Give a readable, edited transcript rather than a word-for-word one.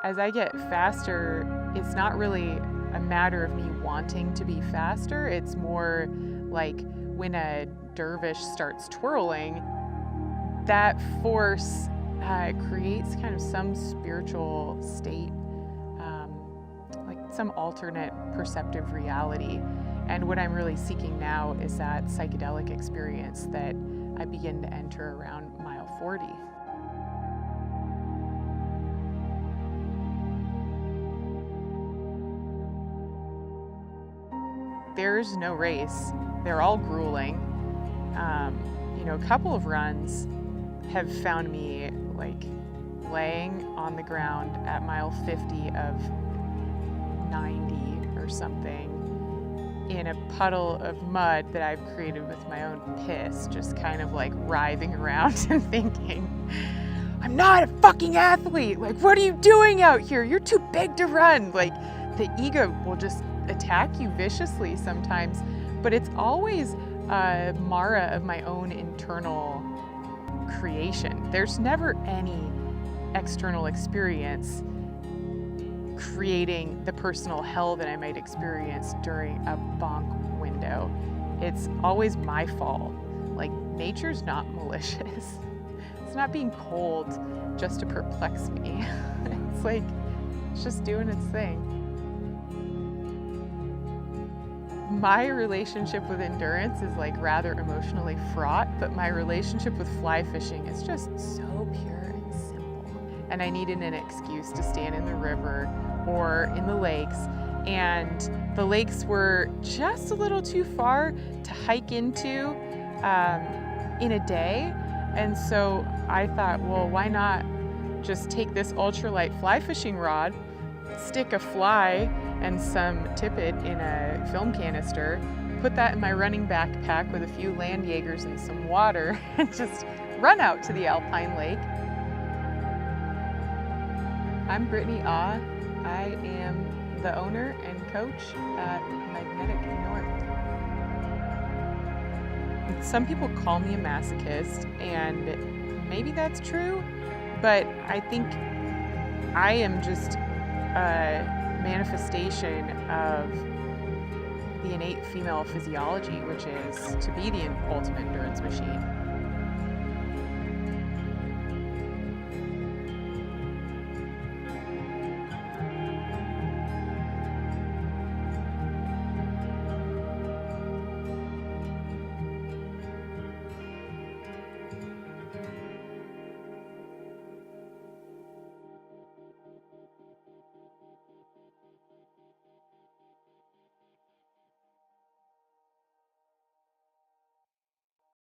as I get faster, it's not really a matter of me wanting to be faster. It's more like when a dervish starts twirling, that force creates kind of some spiritual state, like some alternate perceptive reality. And what I'm really seeking now is that psychedelic experience that I begin to enter around mile 40. There's no race. They're all grueling. A couple of runs have found me like laying on the ground at mile 50 of 90 or something in a puddle of mud that I've created with my own piss, just kind of like writhing around and thinking, I'm not a fucking athlete. Like, what are you doing out here? You're too big to run. Like, the ego will just attack you viciously sometimes, but it's always a Mara of my own internal creation. There's never any external experience creating the personal hell that I might experience during a bonk window. It's always my fault. Like, nature's not malicious. It's not being cold just to perplex me. It's like, it's just doing its thing. My relationship with endurance is like rather emotionally fraught, but my relationship with fly fishing is just so pure and simple. And I needed an excuse to stand in the river or in the lakes, and the lakes were just a little too far to hike into in a day. And so I thought, well, why not just take this ultralight fly fishing rod, stick a fly and some tippet in a film canister, put that in my running backpack with a few land Jaegers and some water, and just run out to the alpine lake. I'm Brittany Ah. I am the owner and coach at Magnetic North. Some people call me a masochist, and maybe that's true, but I think I am just a manifestation of the innate female physiology, which is to be the ultimate endurance machine.